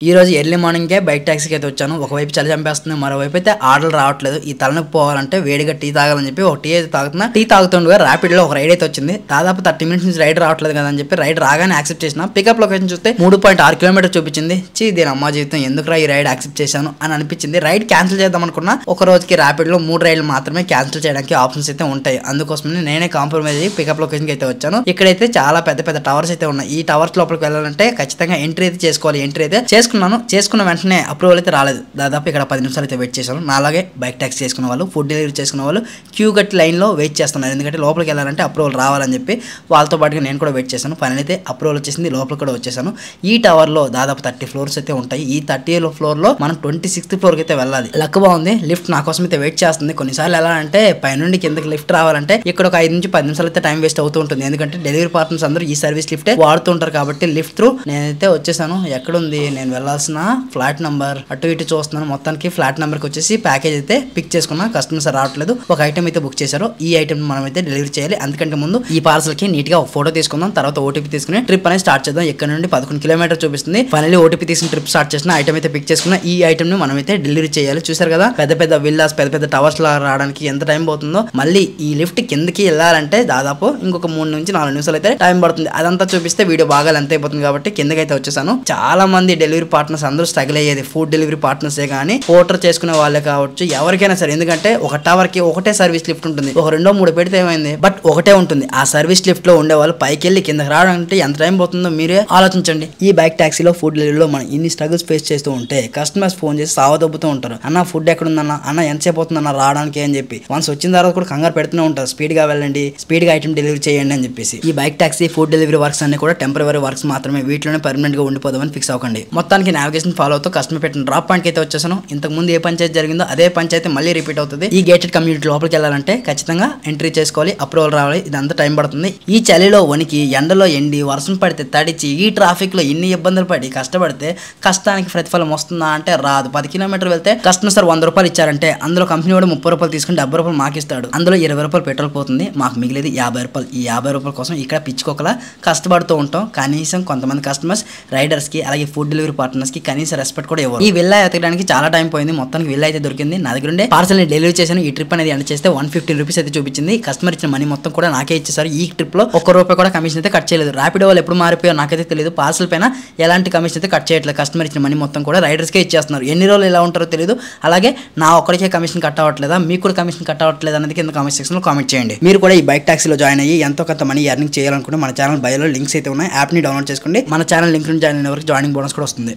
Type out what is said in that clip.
ఈ రోజు ఎర్లీ మార్నింగే బైక్ టాక్సీకి అయితే వచ్చాను. ఒకవైపు చలి చంపేస్తుంది, మరోవైపు అయితే ఆర్డర్ రావట్లేదు. ఈ తలనొప్పి పోవాలంటే వేడిగా టీ తాగాలని చెప్పి ఒక టీ అయితే తాగుతున్నా. టీ తాగుతుండగా ర్యాపిడ్లో ఒక రైడ్ అయితే వచ్చింది. దాదాపు 30 మినిట్స్ నుంచి రైడ్ రావట్లేదు కదా అని చెప్పి రైడ్ రాగానే యాక్సెప్ట్ చేసిన. పికప్ లొకేషన్ చూస్తే 3.6 కిలోమీటర్ చూపించింది. దీని అమ్మ జీవితం ఎందుకురా ఈ రైడ్ యాక్సెప్ట్ చేశాను అని అనిపించింది. రైడ్ క్యాన్సిల్ చేద్దాం అనుకున్నా. ఒక రోజుకి ర్యాపిడ్లో 3 రైడ్లు మాత్రమే క్యాన్సిల్ చేయడానికి ఆప్షన్స్ అయితే ఉంటాయి. అందుకోసమే నేనే కాంప్రమైజ్ అయ్యి పికప్ లొకేషన్కి అయితే వచ్చాను. ఇక్కడైతే చాలా పెద్ద పెద్ద టవర్స్ అయితే ఉన్నాయి. ఈ టవర్స్ లోపలికి వెళ్ళాలంటే ఖచ్చితంగా ఎంట్రీ అయితే చేసుకోవాలి. ఎంట్రీ అయితే చేసుకున్న వెంటనే అప్రూవల్ అయితే రాలేదు. దాదాపు ఇక్కడ 10 నిమిషాలు అయితే వెయిట్ చేశాను. నాలాగే బైక్ ట్యాక్సీ చేసుకున్న వాళ్ళు, ఫుడ్ డెలివరీ చేసుకున్న వాళ్ళు క్యూ కట్టి లైన్లో వెయిట్ చేస్తున్నారు. ఎందుకంటే లోపలికి వెళ్ళాలంటే అప్రూవల్ రావాలని చెప్పి వాళ్ళతో పాటుగా నేను కూడా వెయిట్ చేశాను. ఫైనల్ అయితే అప్రూవల్ వచ్చేసింది. లోపలికి కూడా వచ్చేసాను. ఈ టవర్లో దాదాపు 30 ఫ్లోర్స్ అయితే ఉంటాయి. ఈ 30 ఫ్లోర్లో మనం 26th ఫ్లోర్కి అయితే వెళ్ళాలి. లక్ బాగుంది, లిఫ్ట్ నా కోసం అయితే వెయిట్ చేస్తుంది. కొన్నిసార్లు ఎలా అంటే పైనుండి కిందకి లిఫ్ట్ రావాలంటే ఇక్కడ ఒక 5 నుంచి 10 నిమిషాలు అయితే టైం వేస్ట్ అవుతూ ఉంటుంది. ఎందుకంటే డెలివరీ పార్ట్నర్స్ అందరూ ఈ సర్వీస్ లిఫ్టే వాడుతూ ఉంటారు కాబట్టి లిఫ్ట్ త్రూ నేనైతే వచ్చేసాను. ఎక్కడుంది నేను వెళ్ళాల్సిన ఫ్లాట్ నెంబర్, అటు ఇటు చూస్తున్నాను. మొత్తానికి ఫ్లాట్ నెంబర్కి వచ్చేసి ప్యాకేజ్ అయితే పిక్ చేసుకున్నా. కస్టమర్స్ రావట్లేదు. ఒక ఐటమ్ అయితే బుక్ చేశారు. ఈ ఐటమ్ మనం అయితే డెలివరీ చేయాలి. అందుకంటే ముందు ఈ పార్సల్ కి నీట్ గా ఒక ఫోటో తీసుకుందాం. తర్వాత ఓటీపీ తీసుకుని ట్రిప్ అనేది స్టార్ట్ చేద్దాం. ఇక్కడ నుండి 11 కిలోమీటర్ చూపిస్తుంది. ఫైనల్లీ ఓటీపీ తీసుకుని ట్రిప్ స్టార్ట్ చేసిన. ఐటమ్ అయితే పిక్ చేసుకున్నా. ఈ ఐటమ్ ని మనం అయితే డెలివరీ చేయాలి. చూసారు కదా, పెద్ద పెద్ద విల్లాస్, పెద్ద పెద్ద టవర్స్ లా రావడానికి ఎంత టైం పోతుందో. మళ్ళీ ఈ లిఫ్ట్ కిందకి వెళ్ళాలంటే దాదాపు ఇంకొక 3 నుంచి 4 నిమిషాలు అయితే టైం పడుతుంది. అదంతా చూపిస్తే వీడియో బాగా లెంత్ అయిపోతుంది కాబట్టి కిందకి అయితే వచ్చేసాను. చాలా మంది డెలివరీ పార్ట్నర్స్ అందరూ స్ట్రగుల్ అయ్యేది ఫుడ్ డెలివరీ పార్ట్నర్సే కానీ పోర్టర్ చేసుకునే వాళ్ళే కావచ్చు, ఎవరికైనా సరే. ఎందుకంటే ఒక టవర్ కి ఒకటే సర్వీస్ లిఫ్ట్ ఉంటుంది. ఒక 2-3 పెడితే ఏమైంది, బట్ ఒకటే ఉంటుంది. ఆ సర్వీస్ లిఫ్ట్ లో ఉండే వాళ్ళు పైకి వెళ్ళి కిందకి రావడానికి ఎంత టైం పోతుందో మీరే ఆలోచించండి. ఈ బైక్ టాక్సీలో ఫుడ్ డెలివరీలో మనం ఇన్ని స్ట్రగుల్స్ ఫేస్ చేస్తూ ఉంటే కస్టమర్స్ ఫోన్ చేసి సావదొబ్బుతూ ఉంటారు. అన్న ఫుడ్ ఎక్కడుందన్న, అన్న ఎంతసేపు అవుతుందన్న రావడానికి అని చెప్పి. వన్స్ వచ్చిన తర్వాత కూడా కంగారు పెడుతూనే ఉంటారు. స్పీడ్ గా వెళ్ళండి, స్పీడ్ గా ఐటమ్ డెలివరీ చేయండి అని చెప్పేసి. ఈ bike taxi food delivery works అన్ని కూడా టెంపరరీ వర్క్స్ మాత్రమే. వీటిలోనే పర్మనెంట్ గా ఉండిపోదామని ఫిక్స్ అవ్వకండి. మొత్తానికి నావిగేషన్ ఫాలో అవుతూ కస్టమర్ పెట్టిన డ్రాప్ పాయింట్ అయితే వచ్చేసాను. ఇంతకు ముందు ఏ పంచాయతీ జరిగిందో అదే పంచాయతీ మళ్ళీ రిపీట్ అవుతుంది. ఈ గేటెడ్ కమ్యూనిటీ లోపలికి వెళ్ళాలంటే ఖచ్చితంగా ఎంట్రీ చేసుకోవాలి, అప్రూవల్ రావాలి. ఇదంతా టైం పడుతుంది. ఈ చలిలో వణికి, ఎండలో ఎండి, వర్షం పడితే తడిచి, ఈ ట్రాఫిక్ లో ఇన్ని ఇబ్బందులు పడి కష్టపడితే కష్టానికి ప్రతిఫలం వస్తుందా అంటే రాదు. 10 కిలోమీటర్లు వెళ్తే కస్టమర్ సార్ 100 రూపాయలు ఇచ్చారంటే అందులో కంపెనీ కూడా 30 రూపాయలు తీసుకుని 70 రూపాయలు మాకు ఇస్తాడు. అందులో 20 రూపాయలు పెట్రోల్ పోతుంది. మాకు మిగిలేదు 50 రూపాయలు. ఈ 50 రూపాయల కోసం ఇక్కడ పిచ్చుకోకలా కష్టపడుతూ ఉంటాం. కనీసం కొంతమంది కస్టమర్స్, రైడర్స్ కి, అలాగే ఫుడ్ డెలివరీ పార్ట్నర్స్ కి కనీసం రెస్పెక్ట్ కూడా ఇవ్వరు. ఈ విల్లా ఎతకడానికి చాలా టైం పోయింది. మొత్తానికి విల్లా అయితే దొరికింది. నా దగ్గర ఉండే పార్సల్ ని డెలివరీ చేశాను. ఈ ట్రిప్ అనేది ఎండ్ చేస్తే 115 రూపీస్ అయితే చూపించింది. కస్టమర్ ఇచ్చిన మనీ మొత్తం కూడా నాకే ఇచ్చేసారు. ఈ ట్రిప్ లో 1 రూపాయి కూడా కమిషన్ అయితే కట్ చేయలేదు. ర్యాపిడో వాళ్ళు ఎప్పుడు మారిపోయో నాకైతే తెలియదు. పార్సల్ పైన ఎలాంటి కమిషన్ అయితే కట్ చేయట్లేదు. కస్టమర్ ఇచ్చిన మనీ మొత్తం కూడా రైడర్స్ కే ఇచ్చేస్తున్నారు. ఎన్ని రోజులు ఎలా ఉంటారో తెలియదు. అలాగే నా ఒక్కడికే కమిషన్ కట్ అవ్వట్లేదా, మీకు కూడా కమిషన్ కట్ అవ్వట్లేదు అనేది కింద కామెంట్ సెక్షన్ లో కామెంట్ చేయండి. మీరు కూడా ఈ బైక్ టాక్సీలో జాయిన్ అయ్యి ఎంతో కొంత మనీ ఎర్నింగ్ చేయాలనుకుంటే మన ఛానల్ బయోలో లింక్స్ అయితే ఉన్నాయి. యాప్ ని డౌన్లోడ్ చేసుకోండి. మన ఛానల్ లింక్ నుంచి జాయిన్ అయిన వరకు జాయినింగ్ బోనస్ కూడా వస్తుంది.